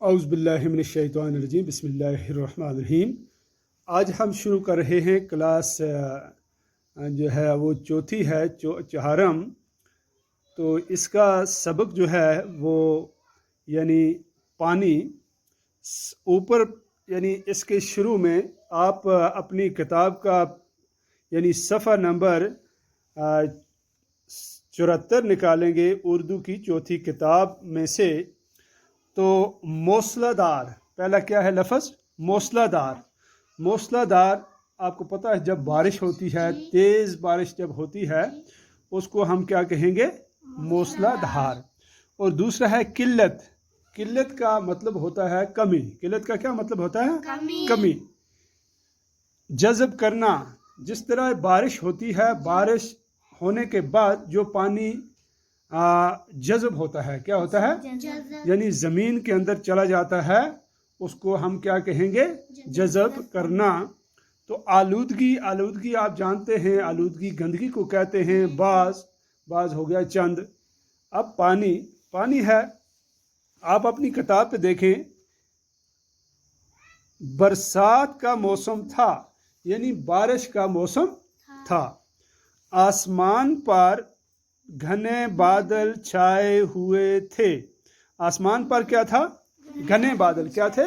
औज़ुबिल्लाहिमिनश्शैतानिर्रजीम बिस्मिल्लाहिर्रहमानिर्रहीम। आज हम शुरू कर रहे हैं क्लास जो है वो चौथी है, चहारम। तो इसका सबक जो है वो यानी पानी ऊपर, यानी इसके शुरू में आप अपनी किताब का यानी सफ़ा नंबर 74 निकालेंगे उर्दू की चौथी किताब में से। तो मौसलाधार, पहला क्या है लफ्ज़? मौसलाधार। मौसलाधार आपको पता है जब बारिश होती है, तेज़ बारिश जब होती है उसको हम क्या कहेंगे? मौसलाधार। और दूसरा है किल्लत। किल्लत का मतलब होता है कमी। किल्लत का क्या मतलब होता है? कमी। जज़ब करना, जिस तरह बारिश होती है, बारिश होने के बाद जो पानी जज़ब होता है, क्या होता है? यानी ज़मीन के अंदर चला जाता है, उसको हम क्या कहेंगे? जज़ब करना। तो आलूदगी आप जानते हैं, आलूदगी गंदगी को कहते हैं। बाज हो गया चंद। अब पानी है। आप अपनी किताब पे देखें, बरसात का मौसम था, यानी बारिश का मौसम था। आसमान पर घने बादल छाए हुए थे। आसमान पर क्या था? घने बादल। क्या थे?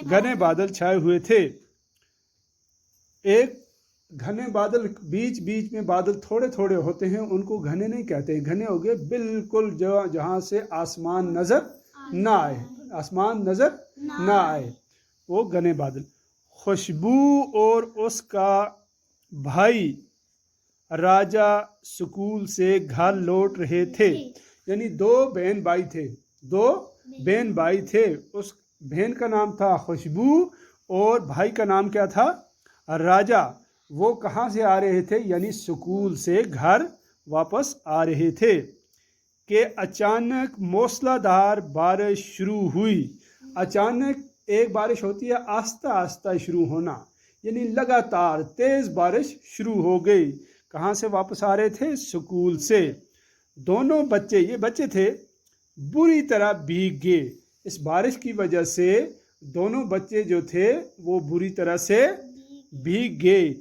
घने बादल छाए हुए थे। एक घने बादल, बीच बीच में बादल थोड़े थोड़े होते हैं, उनको घने नहीं कहते। घने हो गए बिल्कुल जहाँ से आसमान नजर ना आए, आसमान नजर ना आए, वो घने बादल। खुशबू और उसका भाई राजा स्कूल से घर लौट रहे थे। यानी दो बहन भाई थे। उस बहन का नाम था खुशबू और भाई का नाम क्या था? राजा। वो कहाँ से आ रहे थे? यानी स्कूल से घर वापस आ रहे थे कि अचानक मूसलाधार बारिश शुरू हुई। अचानक एक बारिश होती है, आस्ता आस्ता शुरू होना, यानी लगातार तेज बारिश शुरू हो गई। कहाँ से वापस आ रहे थे? स्कूल से। दोनों बच्चे, ये बच्चे थे, बुरी तरह भीग गए। इस बारिश की वजह से दोनों बच्चे जो थे वो बुरी तरह से भीग गए।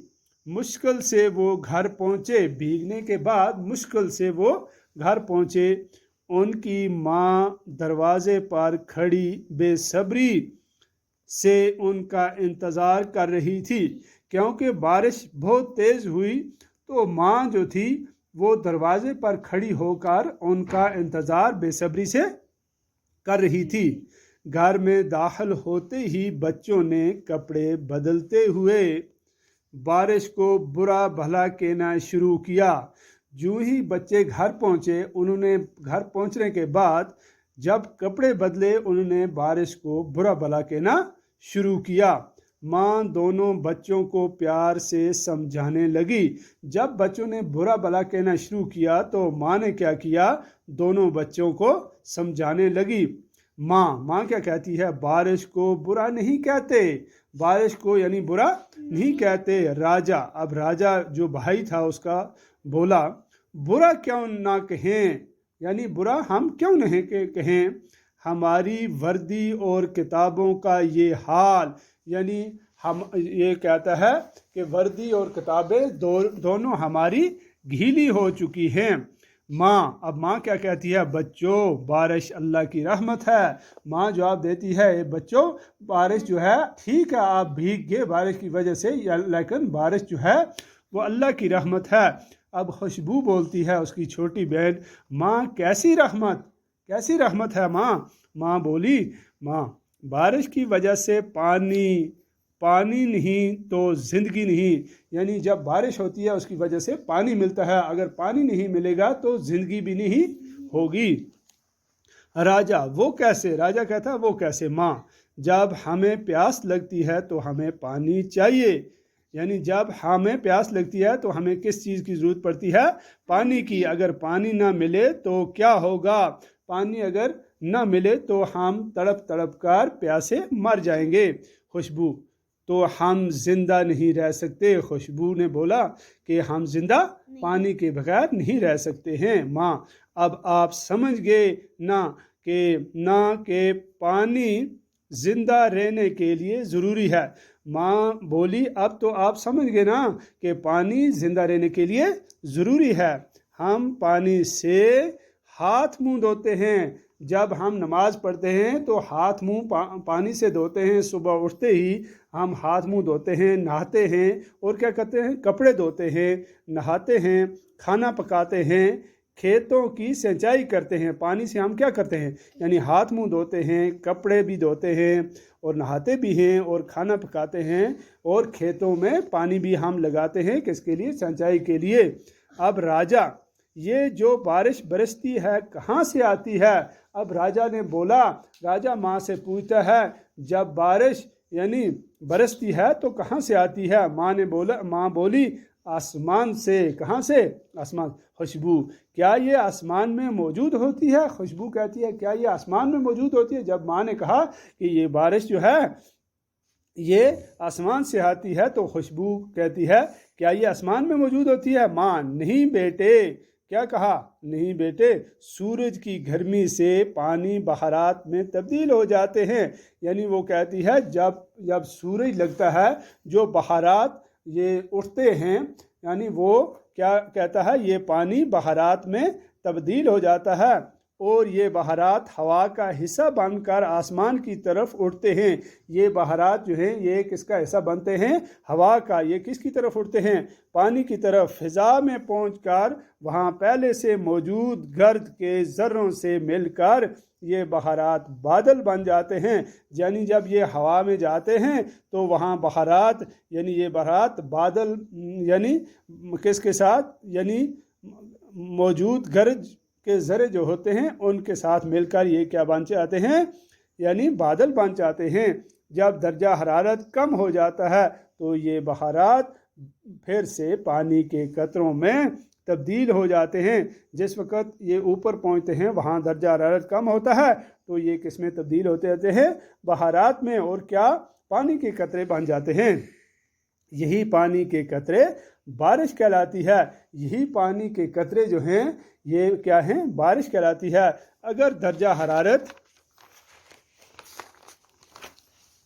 मुश्किल से वो घर पहुँचे। भीगने के बाद मुश्किल से वो घर पहुँचे। उनकी माँ दरवाजे पर खड़ी बेसब्री से उनका इंतज़ार कर रही थी। क्योंकि बारिश बहुत तेज़ हुई तो माँ जो थी वो दरवाजे पर खड़ी होकर उनका इंतज़ार बेसब्री से कर रही थी। घर में दाखिल होते ही बच्चों ने कपड़े बदलते हुए बारिश को बुरा भला कहना शुरू किया। जो ही बच्चे घर पहुँचे, उन्होंने घर पहुँचने के बाद जब कपड़े बदले, उन्होंने बारिश को बुरा भला कहना शुरू किया। माँ दोनों बच्चों को प्यार से समझाने लगी। जब बच्चों ने बुरा भला कहना शुरू किया तो माँ ने क्या किया? दोनों बच्चों को समझाने लगी। माँ क्या कहती है? बारिश को बुरा नहीं कहते, बारिश को यानी बुरा नहीं कहते। राजा, अब राजा जो भाई था उसका बोला, बुरा क्यों ना कहें, यानी बुरा हम क्यों नहीं कहें? हमारी वर्दी और किताबों का ये हाल, यानी हम ये कहता है कि वर्दी और किताबें दोनों हमारी गीली हो चुकी हैं। अब माँ क्या कहती है? बच्चों, बारिश अल्लाह की रहमत है। माँ जवाब देती है, बच्चों बारिश जो है ठीक है, आप भीग गए बारिश की वजह से, लेकिन बारिश जो है वो अल्लाह की रहमत है। अब खुशबू बोलती है, उसकी छोटी बहन, माँ कैसी रहमत है माँ बोली, माँ बारिश की वजह से पानी नहीं तो ज़िंदगी नहीं। यानी जब बारिश होती है उसकी वजह से पानी मिलता है, अगर पानी नहीं मिलेगा तो ज़िंदगी भी नहीं होगी। राजा, वो कैसे? राजा कहता है, वो कैसे? माँ, जब हमें प्यास लगती है तो हमें पानी चाहिए। यानी जब हमें प्यास लगती है तो हमें किस चीज़ की ज़रूरत पड़ती है? पानी की। अगर पानी ना मिले तो क्या होगा? पानी अगर ना मिले तो हम तड़प कर प्यासे मर जाएंगे। खुशबू, तो हम जिंदा नहीं रह सकते। खुशबू ने बोला कि हम जिंदा पानी के बगैर नहीं रह सकते हैं। माँ, अब आप समझ गए ना कि पानी जिंदा रहने के लिए ज़रूरी है। माँ बोली अब तो आप समझ गए ना कि पानी जिंदा रहने के लिए ज़रूरी है। हम पानी से हाथ मुंह धोते हैं। जब हम नमाज पढ़ते हैं तो हाथ मुंह पानी से धोते हैं। सुबह उठते ही हम हाथ मुंह धोते हैं, नहाते हैं और क्या करते हैं, कपड़े धोते हैं, नहाते हैं, खाना पकाते हैं, खेतों की सिंचाई करते हैं। पानी से हम क्या करते हैं, यानी हाथ मुंह धोते हैं, कपड़े भी धोते हैं और नहाते भी हैं और खाना पकाते हैं और खेतों में पानी भी हम लगाते हैं। किसके लिए, सिंचाई के लिए। अब राजा, ये जो बारिश बरसती है कहाँ से आती है? अब राजा ने बोला, राजा माँ से पूछता है जब बारिश यानी बरसती है तो कहाँ से आती है? माँ बोली आसमान से। कहाँ से? आसमान। खुशबू, क्या ये आसमान में मौजूद होती है? खुशबू कहती है क्या ये आसमान में मौजूद होती है? जब माँ ने कहा कि ये बारिश जो है ये आसमान से आती है तो खुशबू कहती है क्या ये आसमान में मौजूद होती है? माँ, नहीं बेटे। क्या कहा? नहीं बेटे, सूरज की गर्मी से पानी बहारात में तब्दील हो जाते हैं। यानी वो कहती है जब सूरज लगता है, जो बहारात ये उठते हैं, यानी वो क्या कहता है, ये पानी बहारात में तब्दील हो जाता है और ये बहारात हवा का हिस्सा बनकर आसमान की तरफ उड़ते हैं। ये बहारात जो हैं ये किसका हिस्सा बनते हैं? हवा का। ये किसकी तरफ उड़ते हैं? पानी की तरफ। फिज़ा में पहुंचकर वहाँ पहले से मौजूद गर्द के ज़र्रों से मिलकर ये बहारात बादल बन जाते हैं। यानी जब ये हवा में जाते हैं तो वहाँ बहारात, यानी ये बहारात बादल यानी किसके साथ, यानी मौजूद गर्द के ज़रे जो होते हैं उनके साथ मिलकर ये क्या बन जाते हैं, यानी बादल बन जाते हैं। जब दर्जा हरारत कम हो जाता है तो ये बहारात फिर से पानी के कतरों में तब्दील हो जाते हैं। जिस वक़्त ये ऊपर पहुंचते हैं वहाँ दर्जा हरारत कम होता है तो ये किस में तब्दील होते रहते हैं? बहारात में। और क्या, पानी के कतरे बन जाते हैं। यही पानी के कतरे बारिश कहलाती है। यही पानी के कतरे जो हैं ये क्या हैं? बारिश कहलाती है। अगर दर्जा हरारत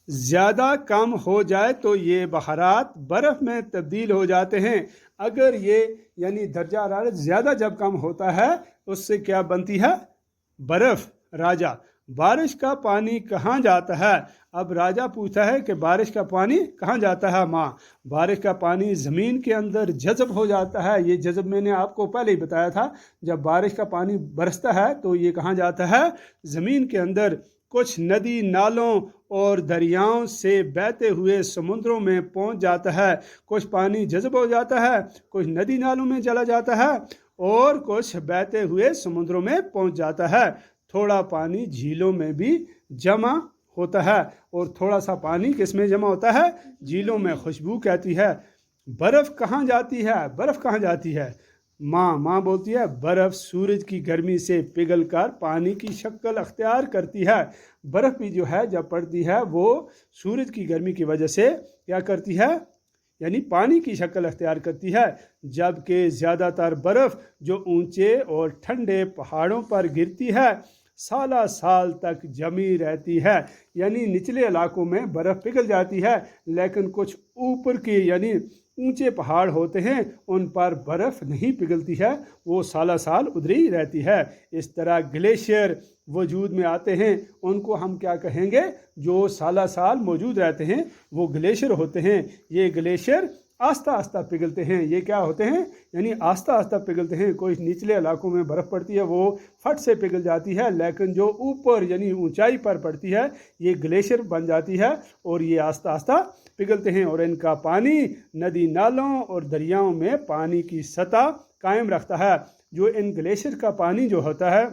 ज़्यादा कम हो जाए तो ये बहारात बर्फ़ में तब्दील हो जाते हैं। अगर ये यानी दर्जा हरारत ज़्यादा जब कम होता है उससे क्या बनती है? बर्फ़। राजा, बारिश का पानी कहाँ जाता है? अब राजा पूछता है कि बारिश का पानी कहाँ जाता है? माँ, बारिश का पानी ज़मीन के अंदर जज़ब हो जाता है। ये जज़ब मैंने आपको पहले ही बताया था। जब बारिश का पानी बरसता है तो ये कहाँ जाता है? ज़मीन के अंदर। कुछ नदी नालों और दरियाओं से बहते हुए समुद्रों में पहुँच जाता है। कुछ पानी जज़ब हो जाता है, कुछ नदी नालों में चला जाता है और कुछ बहते हुए समुद्रों में पहुँच जाता है। थोड़ा पानी झीलों में भी जमा होता है और थोड़ा सा पानी किस में जमा होता है? झीलों में। खुशबू कहती है बर्फ़ कहाँ जाती है? बर्फ़ कहाँ जाती है? माँ बोलती है बर्फ़ सूरज की गर्मी से पिघलकर पानी की शक्ल अख्तियार करती है। बर्फ़ भी जो है जब पड़ती है वो सूरज की गर्मी की वजह से क्या करती है, यानी पानी की शक्ल अख्तियार करती है। जबकि ज़्यादातर बर्फ़ जो ऊंचे और ठंडे पहाड़ों पर गिरती है साला साल तक जमी रहती है। यानी निचले इलाकों में बर्फ़ पिघल जाती है, लेकिन कुछ ऊपर की यानी ऊंचे पहाड़ होते हैं उन पर बर्फ़ नहीं पिघलती है, वो साला साल उधर ही रहती है। इस तरह ग्लेशियर वजूद में आते हैं, उनको हम क्या कहेंगे? जो साला साल मौजूद रहते हैं वो ग्लेशियर होते हैं। ये ग्लेशियर आस्ता आस्ता पिघलते हैं। ये क्या होते हैं? यानी आस्ता आस्ता पिघलते हैं। कोई निचले इलाकों में बर्फ़ पड़ती है वो फट से पिघल जाती है, लेकिन जो ऊपर यानी ऊंचाई पर पड़ती है ये ग्लेशियर बन जाती है और ये आस्ता आस्ता पिघलते हैं। और इनका पानी नदी नालों और दरियाओं में पानी की सतह कायम रखता है। जो इन ग्लेशियर का पानी जो होता है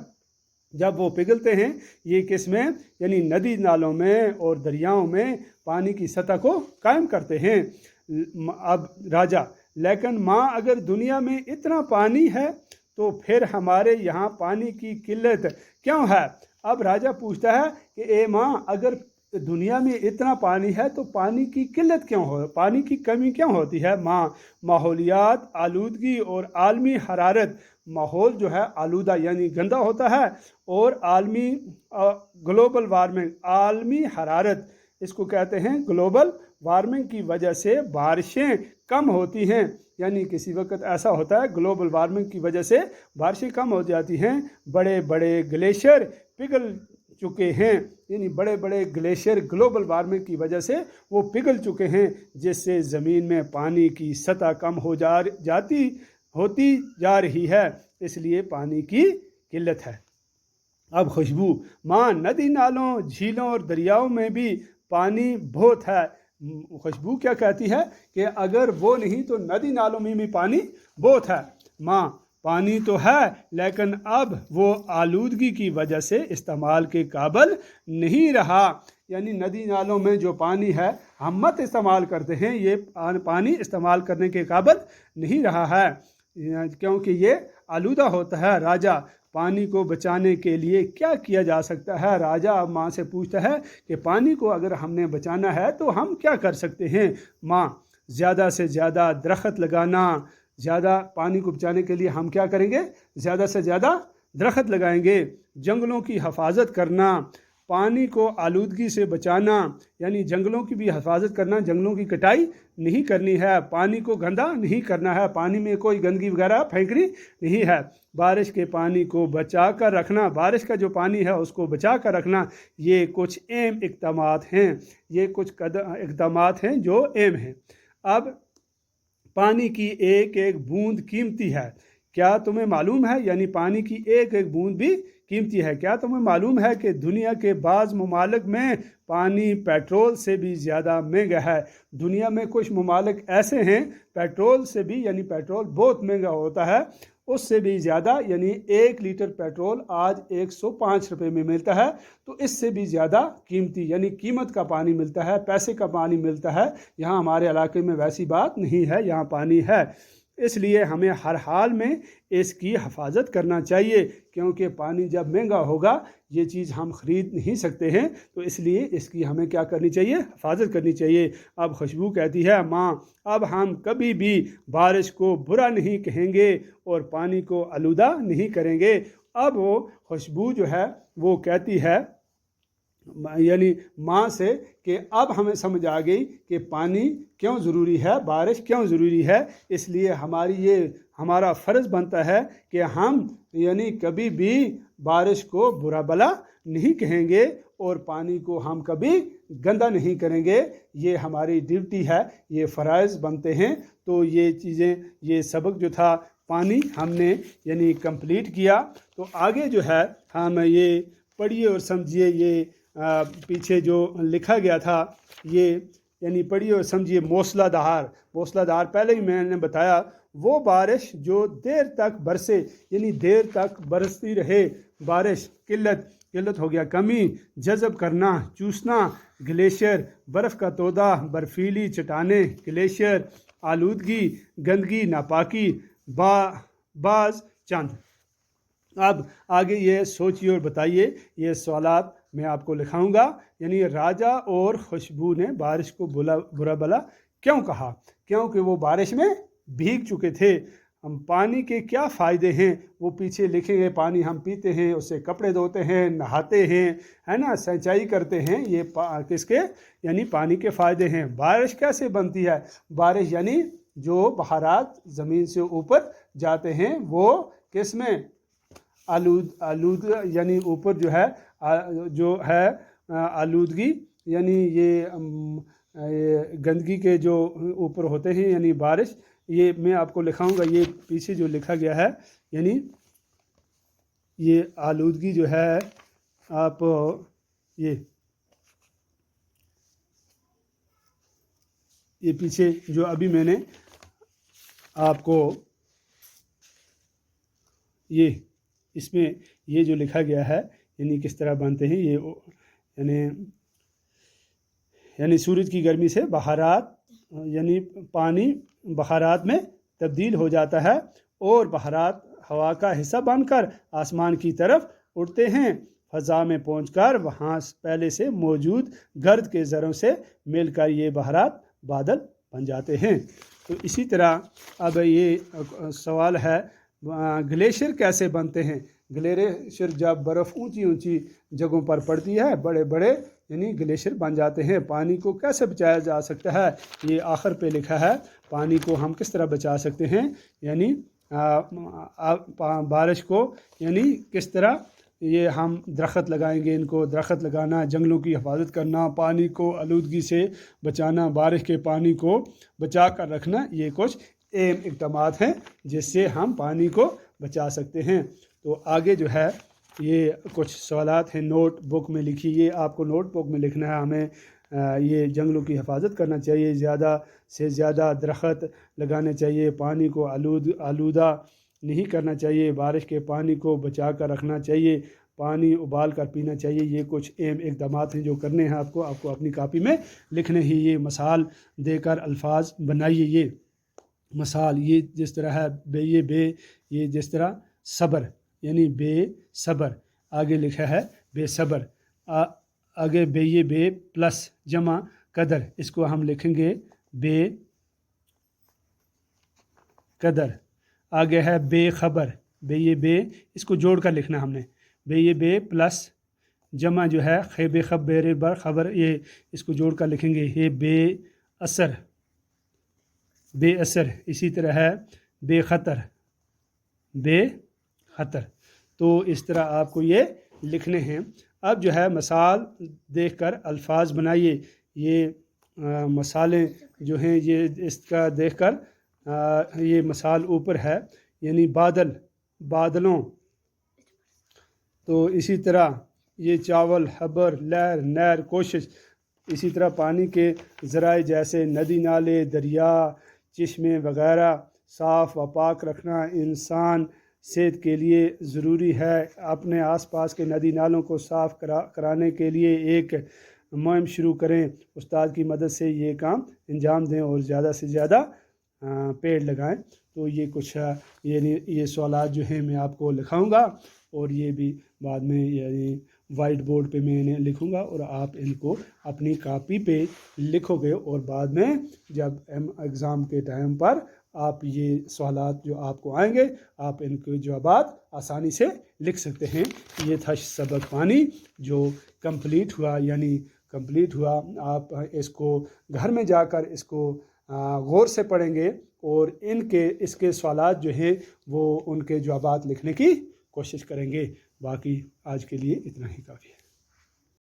जब वो पिघलते हैं ये किस में, यानी नदी नालों में और दरियाओं में पानी की सतह को कायम करते हैं। अब राजा, लेकिन माँ अगर दुनिया में इतना पानी है तो फिर हमारे यहाँ पानी की किल्लत क्यों है? अब राजा पूछता है कि ए माँ, अगर दुनिया में इतना पानी है तो पानी की किल्लत क्यों हो, पानी की कमी क्यों होती है। माहौलियात आलूदगी और आलमी हरारत, माहौल जो है आलूदा यानी गंदा होता है, और आलमी ग्लोबल वार्मिंग, आलमी हरारत, इसको कहते हैं ग्लोबल वार्मिंग की वजह से बारिशें कम होती हैं। यानी किसी वक्त ऐसा होता है ग्लोबल वार्मिंग की वजह से बारिशें कम हो जाती हैं। बड़े बड़े ग्लेशियर पिघल चुके हैं, यानी बड़े बड़े ग्लेशियर ग्लोबल वार्मिंग की वजह से वो पिघल चुके हैं, जिससे ज़मीन में पानी की सतह कम होती जा रही है, इसलिए पानी की किल्लत है। अब खुशबू, नदी नालों झीलों और दरियाओं में भी पानी बहुत है। खुशबू क्या कहती है कि अगर वो नहीं तो नदी नालों में भी पानी बहुत है। पानी तो है लेकिन अब वो आलूदगी की वजह से इस्तेमाल के काबिल नहीं रहा। यानी नदी नालों में जो पानी है हम मत इस्तेमाल करते हैं, ये पानी इस्तेमाल करने के काबिल नहीं रहा है, क्योंकि ये आलूदा होता है। राजा, पानी को बचाने के लिए क्या किया जा सकता है। राजा अब माँ से पूछता है कि पानी को अगर हमने बचाना है तो हम क्या कर सकते हैं। ज़्यादा से ज़्यादा दरख्त लगाना, ज़्यादा पानी को बचाने के लिए हम क्या करेंगे, ज़्यादा से ज़्यादा दरख्त लगाएंगे। जंगलों की हिफाजत करना, पानी को आलूदगी से बचाना, यानी जंगलों की भी हिफाजत करना, जंगलों की कटाई नहीं करनी है, पानी को गंदा नहीं करना है, पानी में कोई गंदगी वगैरह फेंकनी नहीं है। बारिश के पानी को बचा कर रखना, बारिश का जो पानी है उसको बचा कर रखना, ये कुछ अहम इक़दामात हैं, ये कुछ इक़दामात हैं जो अहम हैं। अब पानी की एक एक बूंद कीमती है, क्या तुम्हें मालूम है। यानी पानी की एक एक बूंद भी कीमती है। क्या तुम्हें मालूम है कि दुनिया के बाज़ ममालिक में पानी पेट्रोल से भी ज़्यादा महंगा है। दुनिया में कुछ ममालिक ऐसे हैं पेट्रोल से भी, यानी पेट्रोल बहुत महंगा होता है, उससे भी ज़्यादा, यानी 1 लीटर पेट्रोल आज 105 रुपये में मिलता है, तो इससे भी ज़्यादा कीमती यानी कीमत का पानी मिलता है, पैसे का पानी मिलता है। यहाँ हमारे इलाके में वैसी बात नहीं है, यहाँ पानी है, इसलिए हमें हर हाल में इसकी हिफाजत करना चाहिए, क्योंकि पानी जब महंगा होगा ये चीज़ हम ख़रीद नहीं सकते हैं, तो इसलिए इसकी हमें क्या करनी चाहिए, हिफाजत करनी चाहिए। अब खुशबू कहती है, अब हम कभी भी बारिश को बुरा नहीं कहेंगे और पानी को आलूदा नहीं करेंगे। अब वो खुशबू जो है वो कहती है यानी माँ से कि अब हमें समझ आ गई कि पानी क्यों ज़रूरी है, बारिश क्यों ज़रूरी है, इसलिए हमारा फ़र्ज़ बनता है कि हम यानी कभी भी बारिश को बुरा भला नहीं कहेंगे और पानी को हम कभी गंदा नहीं करेंगे। ये हमारी ड्यूटी है, ये फ़राइज़ बनते हैं। तो ये चीज़ें, ये सबक जो था पानी हमने यानी कंप्लीट किया। तो आगे जो है हम ये पढ़िए और समझिए, ये पीछे जो लिखा गया था ये यानी पढ़िए और समझिए। मूसलाधार पहले ही मैंने बताया, वो बारिश जो देर तक बरसे, यानी देर तक बरसती रहे बारिश। किल्लत हो गया कमी, जज़ब करना, चूसना, ग्लेशियर, बर्फ़ का तोदा, बर्फीली चट्टानें, ग्लेशियर, आलूदगी, गंदगी, नापाकी, बाज चंद। अब आगे ये सोचिए और बताइए, ये सवालात मैं आपको लिखाऊंगा। यानी राजा और खुशबू ने बारिश को बुरा भला क्यों कहा, क्योंकि वो बारिश में भीग चुके थे। हम पानी के क्या फ़ायदे हैं वो पीछे लिखेंगे। पानी हम पीते हैं, उससे कपड़े धोते हैं, नहाते हैं, है ना, सिंचाई करते हैं, ये किसके यानी पानी के फ़ायदे हैं। बारिश कैसे बनती है, बारिश यानी जो बहारात ज़मीन से ऊपर जाते हैं वो किस में, आलूद यानी ऊपर जो है आलूदगी, यानी ये गंदगी के जो ऊपर होते हैं यानी बारिश। ये मैं आपको लिखाऊंगा, ये पीछे जो लिखा गया है, यानी ये आलूदगी जो है आप ये पीछे जो अभी मैंने आपको इसमें ये जो लिखा गया है यानी किस तरह बनते हैं ये, यानी सूरज की गर्मी से बहारात यानी पानी बहारात में तब्दील हो जाता है और बहारात हवा का हिस्सा बनकर आसमान की तरफ उड़ते हैं। फ़ज़ा में पहुंचकर वहाँ पहले से मौजूद गर्द के ज़रों से मिलकर ये बहरात बादल बन जाते हैं। तो इसी तरह अब ये सवाल है ग्लेशियर कैसे बनते हैं। ग्लेशियर जब बर्फ़ ऊंची ऊंची जगहों पर पड़ती है, बड़े बड़े यानी ग्लेशियर बन जाते हैं। पानी को कैसे बचाया जा सकता है, ये आखिर पे लिखा है। पानी को हम किस तरह बचा सकते हैं, यानी बारिश को यानी किस तरह ये हम दरख्त लगाएंगे, इनको दरख्त लगाना, जंगलों की हिफाजत करना, पानी को आलूदगी से बचाना, बारिश के पानी को बचा कर रखना, ये कुछ अहम इक़दामात हैं जिससे हम पानी को बचा सकते हैं। तो आगे जो है ये कुछ सवालात हैं नोट बुक में लिखी। ये आपको नोट बुक में लिखना है। हमें ये जंगलों की हिफाजत करना चाहिए, ज़्यादा से ज़्यादा दरख्त लगाने चाहिए, पानी को आलूदा नहीं करना चाहिए, बारिश के पानी को बचा कर रखना चाहिए, पानी उबाल कर पीना चाहिए। ये कुछ अहम इक़दामात हैं जो करने हैं आपको अपनी कापी में लिखने ही। ये मिसाल देकर अल्फाज बनाइए। ये मिसाल ये जिस तरह है ये जिस तरह सब्र यानी बेसब्र, आगे लिखा है बेसब्र, आगे बे प्लस जमा कदर, इसको हम लिखेंगे बे कदर। आगे है बेखबर, बे इसको जोड़ कर लिखना हमने, बे प्लस जमा जो है खे खबर बर खबर, ये इसको जोड़ कर लिखेंगे ये बेअसर। इसी तरह है बेखतर। तो इस तरह आपको ये लिखने हैं। अब जो है मिसाल देखकर अल्फाज बनाइए। ये मिसालें जो हैं ये इसका देखकर ये मिसाल ऊपर है यानी बादलों। तो इसी तरह ये चावल, हबर, लहर, नहर, कोशिश। इसी तरह पानी के ज़राए जैसे नदी, नाले, दरिया, चश्मे वगैरह साफ़ व पाक रखना इंसान सेहत के लिए ज़रूरी है। अपने आसपास के नदी नालों को साफ़ कराने के लिए एक मुहिम शुरू करें। उस्ताद की मदद से ये काम अंजाम दें और ज़्यादा से ज़्यादा पेड़ लगाएं। तो ये कुछ ये सवालात जो हैं मैं आपको लिखाऊंगा और ये भी बाद में यानी वाइट बोर्ड पे मैं इन्हें लिखूंगा और आप इनको अपनी कापी पे लिखोगे और बाद में जब एग्ज़ाम के टाइम पर आप ये सवालात जो आपको आएंगे आप इनके जवाबात आसानी से लिख सकते हैं। ये था सबक पानी जो कंप्लीट हुआ। आप इसको घर में जाकर इसको गौर से पढ़ेंगे और इसके सवालात जो हैं वो उनके जवाबात लिखने की कोशिश करेंगे। बाकी आज के लिए इतना ही काफ़ी है।